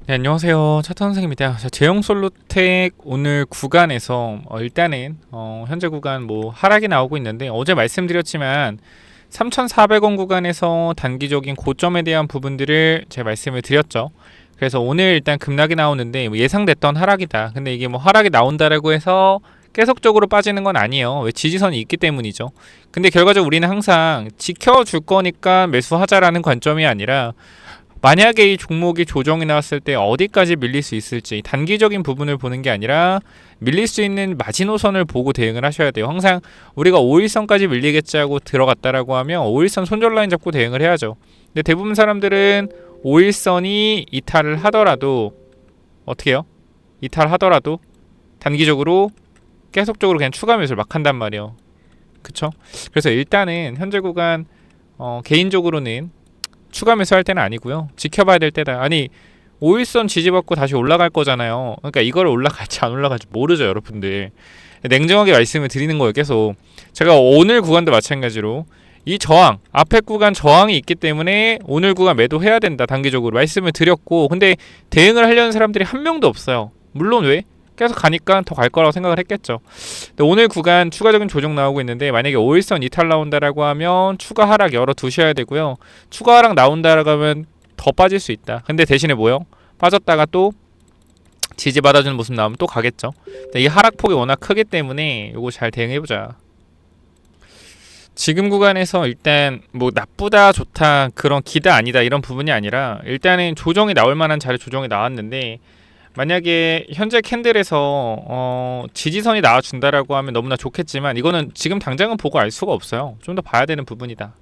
네, 안녕하세요. 차트 선생입니다. 자, 제형 솔루텍 오늘 구간에서 일단은 현재 구간 뭐 하락이 나오고 있는데 어제 말씀드렸지만 3,400원 구간에서 단기적인 고점에 대한 부분들을 제가 말씀을 드렸죠. 그래서 오늘 일단 급락이 나오는데 뭐 예상됐던 하락이다. 근데 이게 뭐 하락이 나온다라고 해서 계속적으로 빠지는 건 아니에요. 왜 지지선이 있기 때문이죠. 근데 결과적으로 우리는 항상 지켜줄 거니까 매수하자라는 관점이 아니라 만약에 이 종목이 조정이 나왔을 때 어디까지 밀릴 수 있을지 단기적인 부분을 보는 게 아니라 밀릴 수 있는 마지노선을 보고 대응을 하셔야 돼요. 항상 우리가 5일선까지 밀리겠지 하고 들어갔다라고 하면 5일선 손절 라인 잡고 대응을 해야죠. 근데 대부분 사람들은 5일선이 이탈을 하더라도 어떻게 해요? 이탈하더라도 단기적으로 계속적으로 그냥 추가 매수를 막 한단 말이에요. 그쵸? 그래서 일단은 현재 구간 개인적으로는 추가 매수할 때는 아니고요. 지켜봐야 될 때다. 아니 5일선 지지받고 다시 올라갈 거잖아요. 그러니까 이걸 올라갈지 안 올라갈지 모르죠, 여러분들. 냉정하게 말씀을 드리는 거예요. 계속 제가 오늘 구간도 마찬가지로 이 저항 앞에 구간 저항이 있기 때문에 오늘 구간 매도해야 된다 단기적으로 말씀을 드렸고, 근데 대응을 하려는 사람들이 한 명도 없어요. 물론 왜? 계속 가니까 더 갈 거라고 생각을 했겠죠. 근데 오늘 구간 추가적인 조정 나오고 있는데 만약에 5일선 이탈 나온다라고 하면 추가 하락 열어 두셔야 되고요. 추가 하락 나온다라고 하면 더 빠질 수 있다. 근데 대신에 뭐요? 빠졌다가 또 지지받아주는 모습 나오면 또 가겠죠. 근데 이 하락폭이 워낙 크기 때문에 이거 잘 대응해보자. 지금 구간에서 일단 뭐 나쁘다 좋다 그런 기대 아니다 이런 부분이 아니라 일단은 조정이 나올 만한 자리 조정이 나왔는데 만약에 현재 캔들에서 지지선이 나와준다라고 하면 너무나 좋겠지만 이거는 지금 당장은 보고 알 수가 없어요. 좀 더 봐야 되는 부분이다.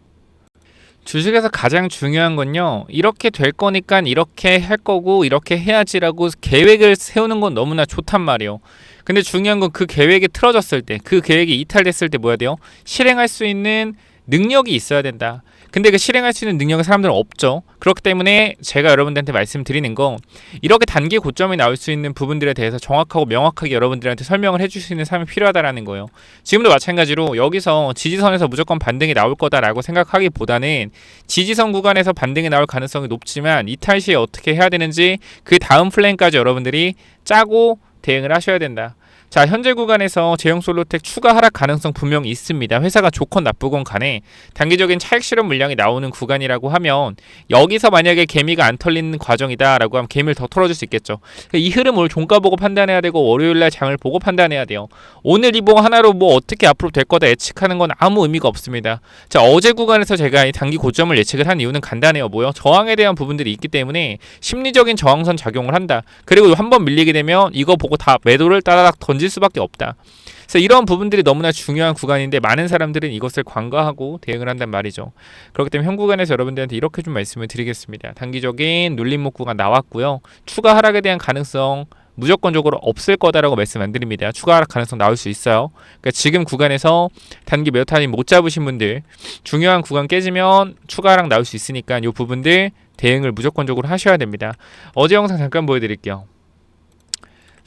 주식에서 가장 중요한 건요, 이렇게 될 거니까 이렇게 할 거고 이렇게 해야지라고 계획을 세우는 건 너무나 좋단 말이에요. 근데 중요한 건 그 계획이 틀어졌을 때, 그 계획이 이탈됐을 때 뭐 해야 돼요? 실행할 수 있는 능력이 있어야 된다. 근데 그 실행할 수 있는 능력은 사람들은 없죠. 그렇기 때문에 제가 여러분들한테 말씀드리는 거, 이렇게 단기 고점이 나올 수 있는 부분들에 대해서 정확하고 명확하게 여러분들한테 설명을 해줄 수 있는 사람이 필요하다라는 거예요. 지금도 마찬가지로 여기서 지지선에서 무조건 반등이 나올 거다라고 생각하기보다는 지지선 구간에서 반등이 나올 가능성이 높지만 이탈 시에 어떻게 해야 되는지 그 다음 플랜까지 여러분들이 짜고 대응을 하셔야 된다. 자, 현재 구간에서 제형 솔루텍 추가 하락 가능성 분명히 있습니다. 회사가 좋건 나쁘건 간에 단기적인 차익 실현 물량이 나오는 구간이라고 하면 여기서 만약에 개미가 안 털리는 과정이다라고 하면 개미를 더 털어줄 수 있겠죠. 이 흐름 오늘 종가 보고 판단해야 되고 월요일날 장을 보고 판단해야 돼요. 오늘 이봉 하나로 뭐 어떻게 앞으로 될 거다 예측하는 건 아무 의미가 없습니다. 자, 어제 구간에서 제가 이 단기 고점을 예측을 한 이유는 간단해요. 뭐요? 저항에 대한 부분들이 있기 때문에 심리적인 저항선 작용을 한다. 그리고 한번 밀리게 되면 이거 보고 다 매도를 따라락 던질 수밖에 없다. 그래서 이런 부분들이 너무나 중요한 구간인데 많은 사람들은 이것을 관과하고 대응을 한단 말이죠. 그렇기 때문에 현 구간에서 여러분들한테 이렇게 좀 말씀을 드리겠습니다. 단기적인 눌림목 구간 나왔고요. 추가 하락에 대한 가능성 무조건적으로 없을 거다라고 말씀 안 드립니다. 추가 하락 가능성 나올 수 있어요. 그러니까 지금 구간에서 단기 매도 타임 못 잡으신 분들 중요한 구간 깨지면 추가 하락 나올 수 있으니까 이 부분들 대응을 무조건적으로 하셔야 됩니다. 어제 영상 잠깐 보여드릴게요.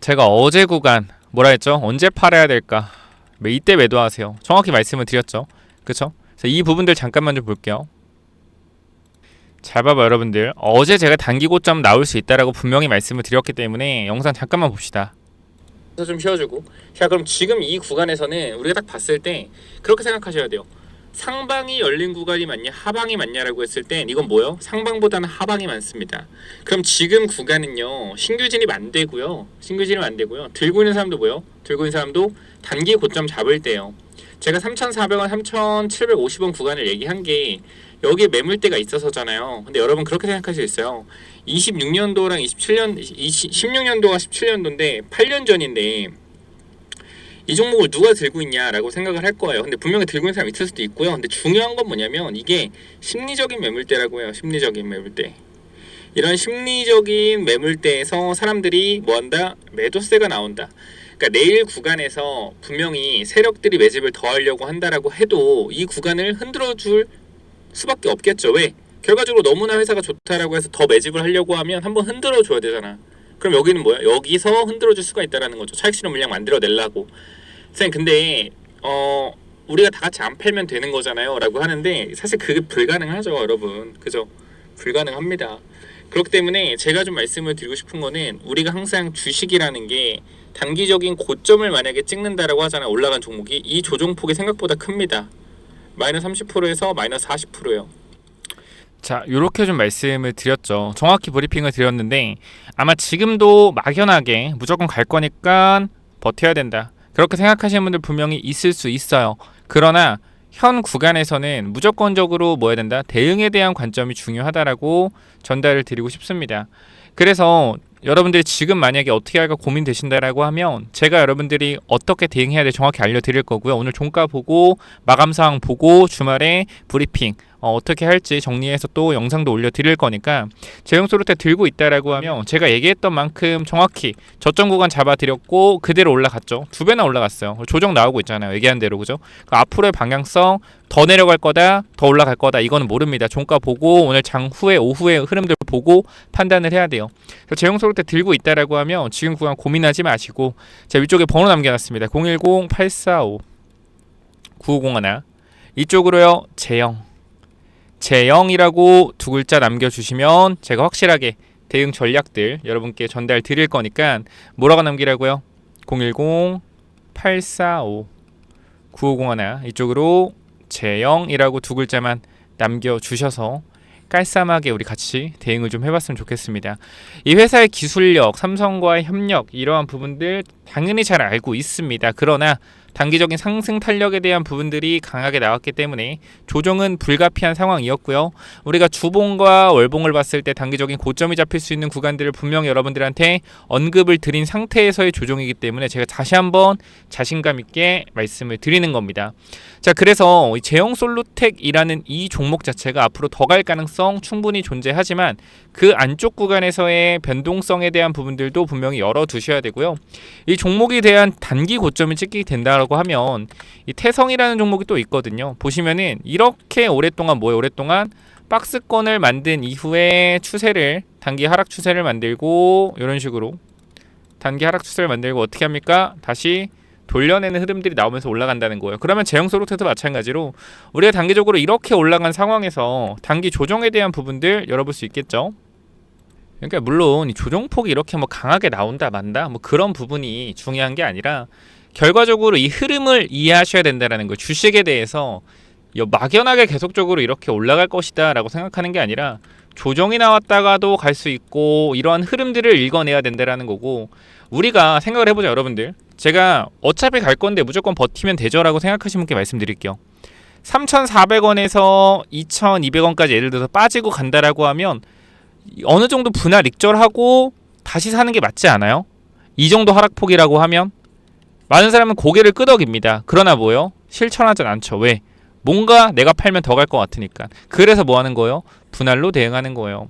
제가 어제 구간 뭐라 했죠? 언제 팔아야 될까? 이때 매도하세요. 정확히 말씀을 드렸죠. 그쵸? 그래서 이 부분들 잠깐만 좀 볼게요. 잘 봐봐 여러분들. 어제 제가 단기 고점 나올 수 있다라고 분명히 말씀을 드렸기 때문에 영상 잠깐만 봅시다. 그래서 좀 쉬어주고. 자, 그럼 지금 이 구간에서는 우리가 딱 봤을 때 그렇게 생각하셔야 돼요. 상방이 열린 구간이 맞냐 하방이 맞냐라고 했을 땐 이건 뭐예요? 상방보다는 하방이 많습니다. 그럼 지금 구간은요 신규 진입 안 되고요. 신규 진입 안 되고요. 들고 있는 사람도 뭐예요? 들고 있는 사람도 단기 고점 잡을 때요. 제가 3,400원, 3,750원 구간을 얘기한 게 여기에 매물대가 있어서잖아요. 근데 여러분 그렇게 생각할 수 있어요. 26년도랑 16년도가 17년도인데 8년 전인데 이 종목을 누가 들고 있냐라고 생각을 할 거예요. 근데 분명히 들고 있는 사람이 있을 수도 있고요. 근데 중요한 건 뭐냐면 이게 심리적인 매물대라고 해요. 심리적인 매물대. 이런 심리적인 매물대에서 사람들이 뭐한다? 매도세가 나온다. 그러니까 내일 구간에서 분명히 세력들이 매집을 더 하려고 한다라고 해도 이 구간을 흔들어줄 수밖에 없겠죠. 왜? 결과적으로 너무나 회사가 좋다라고 해서 더 매집을 하려고 하면 한번 흔들어줘야 되잖아. 그럼 여기는 뭐야? 여기서 흔들어줄 수가 있다라는 거죠. 차익 실현 물량 만들어내려고. 선생님 근데 우리가 다 같이 안 팔면 되는 거잖아요 라고 하는데 사실 그게 불가능하죠 여러분. 그죠? 불가능합니다. 그렇기 때문에 제가 좀 말씀을 드리고 싶은 거는 우리가 항상 주식이라는 게 단기적인 고점을 만약에 찍는다라고 하잖아요. 올라간 종목이 이 조정폭이 생각보다 큽니다. 마이너스 30%에서 마이너스 40%예요. 자, 요렇게 좀 말씀을 드렸죠. 정확히 브리핑을 드렸는데 아마 지금도 막연하게 무조건 갈 거니까 버텨야 된다, 그렇게 생각하시는 분들 분명히 있을 수 있어요. 그러나 현 구간에서는 무조건적으로 뭐 해야 된다? 대응에 대한 관점이 중요하다라고 전달을 드리고 싶습니다. 그래서 여러분들이 지금 만약에 어떻게 할까 고민되신다라고 하면 제가 여러분들이 어떻게 대응해야 돼 정확히 알려드릴 거고요. 오늘 종가 보고 마감 사항 보고 주말에 브리핑 어떻게 할지 정리해서 또 영상도 올려드릴 거니까 제형소로테 들고 있다라고 하면 제가 얘기했던 만큼 정확히 저점 구간 잡아드렸고 그대로 올라갔죠. 2배나 올라갔어요. 조정 나오고 있잖아요. 얘기한 대로, 그죠? 앞으로의 방향성 더 내려갈 거다, 더 올라갈 거다, 이거는 모릅니다. 종가 보고 오늘 장후에 오후의 흐름들 보고 판단을 해야 돼요. 그래서 제형소로테 들고 있다라고 하면 지금 구간 고민하지 마시고 제가 위쪽에 번호 남겨놨습니다. 010-845-9501 이쪽으로요. 제형이라고 두 글자 남겨주시면 제가 확실하게 대응 전략들 여러분께 전달 드릴 거니까 뭐라고 남기라고요? 010-845-9501 이쪽으로 제형이라고 두 글자만 남겨주셔서 깔쌈하게 우리 같이 대응을 좀 해봤으면 좋겠습니다. 이 회사의 기술력, 삼성과의 협력 이러한 부분들 당연히 잘 알고 있습니다. 그러나 단기적인 상승 탄력에 대한 부분들이 강하게 나왔기 때문에 조정은 불가피한 상황이었고요. 우리가 주봉과 월봉을 봤을 때 단기적인 고점이 잡힐 수 있는 구간들을 분명히 여러분들한테 언급을 드린 상태에서의 조정이기 때문에 제가 다시 한번 자신감 있게 말씀을 드리는 겁니다. 자, 그래서 제형솔루텍이라는 이 종목 자체가 앞으로 더 갈 가능성 충분히 존재하지만 그 안쪽 구간에서의 변동성에 대한 부분들도 분명히 열어두셔야 되고요. 이 종목에 대한 단기 고점이 찍히게 된다고 하면 이 태성이라는 종목이 또 있거든요. 보시면은 이렇게 오랫동안 오랫동안 박스권을 만든 이후에 추세를 단기 하락 추세를 만들고 이런 식으로 단기 하락 추세를 만들고 어떻게 합니까? 다시 돌려내는 흐름들이 나오면서 올라간다는 거예요. 그러면 제형소로테도 마찬가지로 우리가 단기적으로 이렇게 올라간 상황에서 단기 조정에 대한 부분들 열어볼 수 있겠죠. 그러니까 물론 이 조정폭이 이렇게 강하게 나온다 만다 그런 부분이 중요한 게 아니라 결과적으로 이 흐름을 이해하셔야 된다는 거예요. 주식에 대해서 막연하게 계속적으로 이렇게 올라갈 것이다 라고 생각하는 게 아니라 조정이 나왔다가도 갈 수 있고 이러한 흐름들을 읽어내야 된다는 거고, 우리가 생각을 해보자 여러분들. 제가 어차피 갈 건데 무조건 버티면 되죠 라고 생각하시는 분께 말씀드릴게요. 3,400원에서 2,200원까지 예를 들어서 빠지고 간다라고 하면 어느 정도 분할 익절하고 다시 사는 게 맞지 않아요? 이 정도 하락폭이라고 하면 많은 사람은 고개를 끄덕입니다. 그러나 뭐요? 실천하진 않죠. 왜? 뭔가 내가 팔면 더 갈 것 같으니까. 그래서 뭐 하는 거예요? 분할로 대응하는 거예요.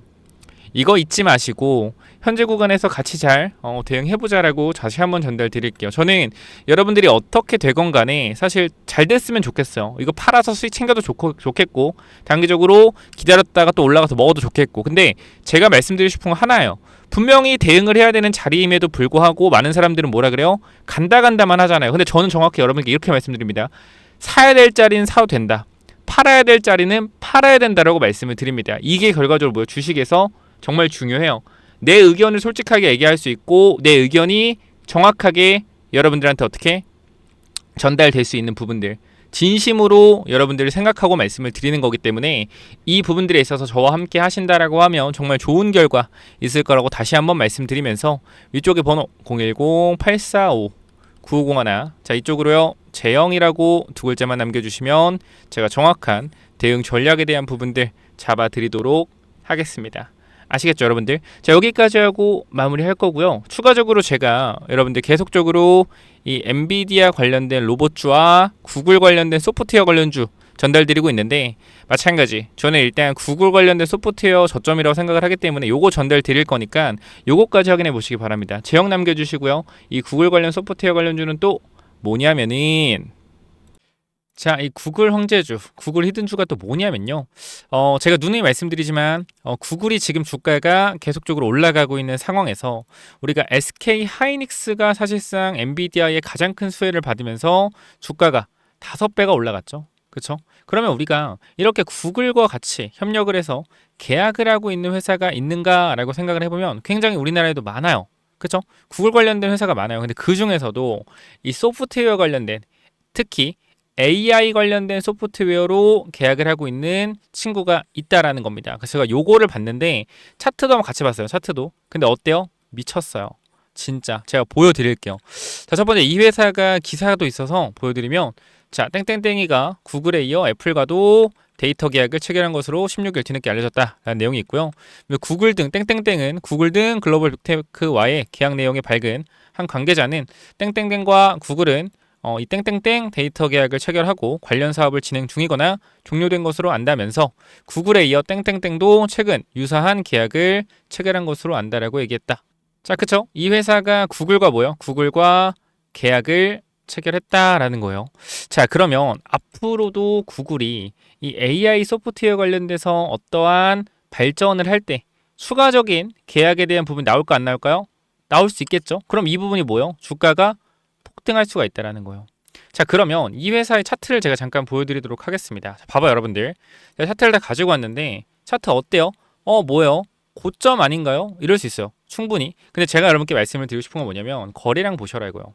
이거 잊지 마시고 현재 구간에서 같이 잘 대응해보자라고 다시 한번 전달 드릴게요. 저는 여러분들이 어떻게 되건 간에 사실 잘 됐으면 좋겠어요. 이거 팔아서 수익 챙겨도 좋겠고 단기적으로 기다렸다가 또 올라가서 먹어도 좋겠고, 근데 제가 말씀드리고 싶은 건 하나예요. 분명히 대응을 해야 되는 자리임에도 불구하고 많은 사람들은 뭐라 그래요? 간다만 하잖아요. 근데 저는 정확히 여러분께 이렇게 말씀드립니다. 사야 될 자리는 사도 된다, 팔아야 될 자리는 팔아야 된다라고 말씀을 드립니다. 이게 결과적으로 뭐예요? 주식에서 정말 중요해요. 내 의견을 솔직하게 얘기할 수 있고 내 의견이 정확하게 여러분들한테 어떻게 전달될 수 있는 부분들, 진심으로 여러분들이 생각하고 말씀을 드리는 거기 때문에 이 부분들에 있어서 저와 함께 하신다라고 하면 정말 좋은 결과 있을 거라고 다시 한번 말씀드리면서 위쪽에 번호 010-845-9501 자, 이쪽으로요 제형이라고 두 글자만 남겨주시면 제가 정확한 대응 전략에 대한 부분들 잡아드리도록 하겠습니다. 아시겠죠 여러분들? 자, 여기까지 하고 마무리할 거고요. 추가적으로 제가 여러분들 계속적으로 이 엔비디아 관련된 로봇주와 구글 관련된 소프트웨어 관련주 전달드리고 있는데, 마찬가지 저는 일단 구글 관련된 소프트웨어 저점이라고 생각을 하기 때문에 요거 전달 드릴 거니까 요거까지 확인해 보시기 바랍니다. 제형 남겨주시고요. 이 구글 관련 소프트웨어 관련주는 또 뭐냐면은, 자, 이 구글 황제주, 구글 히든주가 또 뭐냐면요. 제가 누누이 말씀드리지만 구글이 지금 주가가 계속적으로 올라가고 있는 상황에서 우리가 SK 하이닉스가 사실상 엔비디아의 가장 큰 수혜를 받으면서 주가가 5배가 올라갔죠. 그쵸? 그러면 우리가 이렇게 구글과 같이 협력을 해서 계약을 하고 있는 회사가 있는가라고 생각을 해보면 굉장히 우리나라에도 많아요. 그쵸? 구글 관련된 회사가 많아요. 근데 그 중에서도 이 소프트웨어 관련된, 특히 AI 관련된 소프트웨어로 계약을 하고 있는 친구가 있다라는 겁니다. 그래서 제가 요거를 봤는데 차트도 한번 같이 봤어요. 차트도. 근데 어때요? 미쳤어요. 진짜 제가 보여드릴게요. 자, 첫 번째 이 회사가 기사도 있어서 보여드리면, 자, 땡땡땡이가 구글에 이어 애플과도 데이터 계약을 체결한 것으로 16일 뒤늦게 알려졌다라는 내용이 있고요. 구글 등 땡땡땡은 구글 등 글로벌 빅테크와의 계약 내용이 밝은 한 관계자는 땡땡땡과 구글은 이 땡땡땡 데이터 계약을 체결하고 관련 사업을 진행 중이거나 종료된 것으로 안다면서 구글에 이어 땡땡땡도 최근 유사한 계약을 체결한 것으로 안다라고 얘기했다. 자, 그쵸? 이 회사가 구글과 뭐요? 구글과 계약을 체결했다라는 거예요. 자, 그러면 앞으로도 구글이 이 AI 소프트웨어 관련돼서 어떠한 발전을 할 때 추가적인 계약에 대한 부분이 나올까 안 나올까요? 나올 수 있겠죠. 그럼 이 부분이 뭐요? 주가가 폭등할 수가 있다라는 거예요. 자, 그러면 이 회사의 차트를 제가 잠깐 보여드리도록 하겠습니다. 자, 봐봐요, 여러분들. 제가 차트를 다 가지고 왔는데 차트 어때요? 뭐예요? 고점 아닌가요? 이럴 수 있어요. 충분히. 근데 제가 여러분께 말씀을 드리고 싶은 건 뭐냐면 거래량 보셔라고요.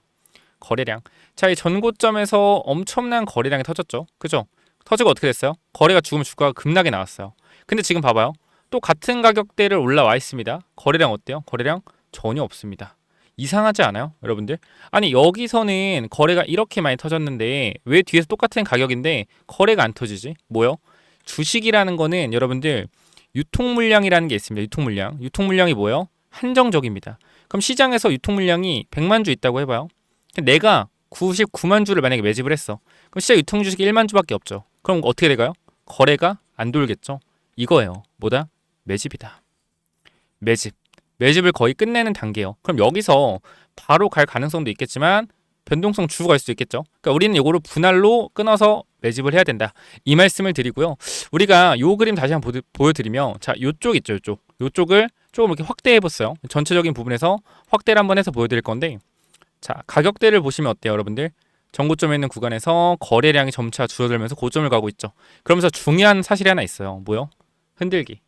거래량. 자, 이 전고점에서 엄청난 거래량이 터졌죠. 그죠? 터지고 어떻게 됐어요? 거래가 죽으면 주가가 급락이 나왔어요. 근데 지금 봐봐요. 또 같은 가격대를 올라와 있습니다. 거래량 어때요? 거래량 전혀 없습니다. 이상하지 않아요? 여러분들? 아니, 여기서는 거래가 이렇게 많이 터졌는데 왜 뒤에서 똑같은 가격인데 거래가 안 터지지? 뭐요? 주식이라는 거는 여러분들 유통 물량이라는 게 있습니다. 유통 물량. 유통 물량이 뭐예요? 한정적입니다. 그럼 시장에서 유통 물량이 100만 주 있다고 해봐요. 내가 99만 주를 만약에 매집을 했어. 그럼 시장 유통 주식이 1만 주밖에 없죠. 그럼 어떻게 될까요? 거래가 안 돌겠죠. 이거예요. 뭐다? 매집이다. 매집. 매집을 거의 끝내는 단계예요. 그럼 여기서 바로 갈 가능성도 있겠지만 변동성 주고 갈 수도 있겠죠. 그러니까 우리는 이거를 분할로 끊어서 매집을 해야 된다. 이 말씀을 드리고요. 우리가 요 그림 다시 한번 보여드리면, 자, 요쪽 있죠, 요쪽. 요쪽을 조금 이렇게 확대해 봤어요. 전체적인 부분에서 확대를 한번 해서 보여드릴 건데, 자, 가격대를 보시면 어때요, 여러분들? 전고점에 있는 구간에서 거래량이 점차 줄어들면서 고점을 가고 있죠. 그러면서 중요한 사실이 하나 있어요. 뭐요? 흔들기.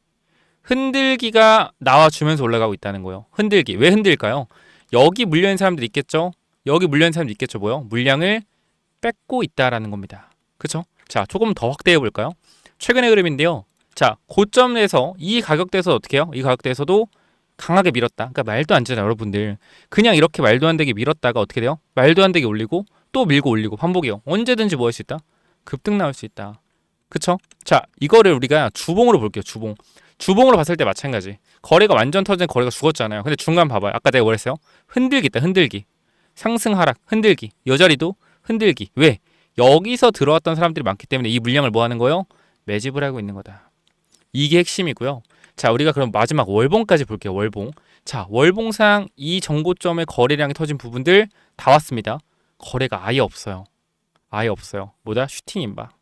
흔들기가 나와주면서 올라가고 있다는 거예요. 흔들기. 왜 흔들까요? 여기 물려있는 사람들이 있겠죠? 여기 물려있는 사람들이 있겠죠? 뭐요? 물량을 뺏고 있다라는 겁니다. 그쵸? 자, 조금 더 확대해 볼까요? 최근의 그림인데요. 자, 고점에서 이 가격대에서 어떻게 해요? 이 가격대에서도 강하게 밀었다. 그러니까 말도 안 되잖아요, 여러분들. 그냥 이렇게 말도 안 되게 밀었다가 어떻게 돼요? 말도 안 되게 올리고 또 밀고 올리고 반복이요. 언제든지 뭐 할 수 있다? 급등 나올 수 있다. 그쵸? 자, 이거를 우리가 주봉으로 볼게요. 주봉. 주봉으로 봤을 때 마찬가지. 거래가 완전 터진 거래가 죽었잖아요. 근데 중간 봐봐요. 아까 내가 뭐랬어요? 흔들기 있다. 흔들기. 상승 하락. 흔들기. 여 자리도 흔들기. 왜? 여기서 들어왔던 사람들이 많기 때문에 이 물량을 뭐 하는 거예요? 매집을 하고 있는 거다. 이게 핵심이고요. 자, 우리가 그럼 마지막 월봉까지 볼게요. 월봉. 자, 월봉상 이 정고점에 거래량이 터진 부분들 다 왔습니다. 거래가 아예 없어요. 아예 없어요. 뭐다? 슈팅 임박.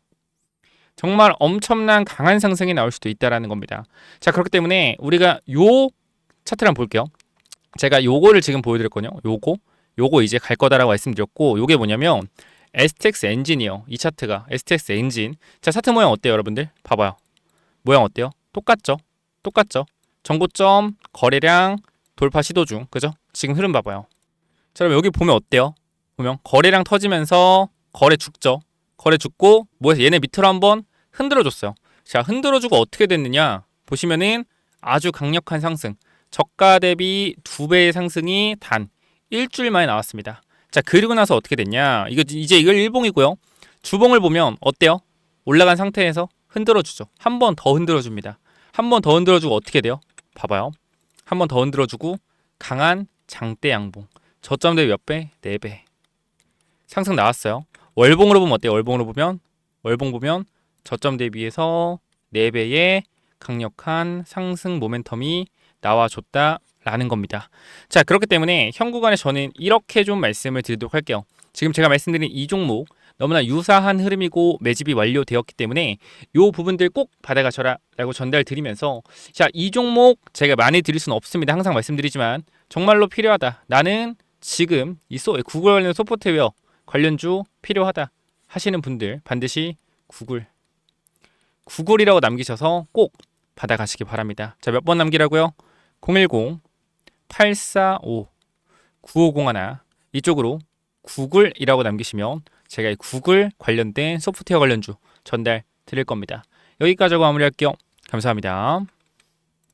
정말 엄청난 강한 상승이 나올 수도 있다라는 겁니다. 자, 그렇기 때문에 우리가 요 차트를 한번 볼게요. 제가 요거를 지금 보여드렸거든요. 요거 이제 갈 거다라고 말씀드렸고, 요게 뭐냐면 STX 엔진이요. 이 차트가 STX 엔진. 자, 차트 모양 어때요, 여러분들? 봐봐요. 모양 어때요? 똑같죠? 똑같죠? 전고점, 거래량, 돌파 시도 중. 그죠? 지금 흐름 봐봐요. 자, 그럼 여기 보면 어때요? 보면 거래량 터지면서 거래 죽죠? 거래 죽고 뭐해서 얘네 밑으로 한번 흔들어줬어요. 자, 흔들어주고 어떻게 됐느냐? 보시면은 아주 강력한 상승. 저가 대비 2배의 상승이 단 일주일 만에 나왔습니다. 자, 그리고 나서 어떻게 됐냐? 이제 이걸 일봉이고요. 주봉을 보면 어때요? 올라간 상태에서 흔들어주죠. 한 번 더 흔들어줍니다. 한 번 더 흔들어주고 어떻게 돼요? 봐봐요. 한 번 더 흔들어주고 강한 장대 양봉. 저점 대비 몇 배? 4배. 상승 나왔어요. 월봉으로 보면 어때요? 월봉 보면 저점 대비해서 4배의 강력한 상승 모멘텀이 나와줬다라는 겁니다. 자, 그렇기 때문에 현 구간에 저는 이렇게 좀 말씀을 드리도록 할게요. 지금 제가 말씀드린 이 종목 너무나 유사한 흐름이고 매집이 완료되었기 때문에 이 부분들 꼭 받아가셔라 라고 전달드리면서, 자, 이 종목 제가 많이 드릴 수는 없습니다. 항상 말씀드리지만 정말로 필요하다. 나는 지금 이 구글 관련 소프트웨어 관련주 필요하다 하시는 분들 반드시 구글이라고 남기셔서 꼭 받아가시기 바랍니다. 자, 몇 번 남기라고요? 010-845-9501 이쪽으로 구글이라고 남기시면 제가 이 구글 관련된 소프트웨어 관련주 전달 드릴 겁니다. 여기까지 하고 마무리할게요. 감사합니다.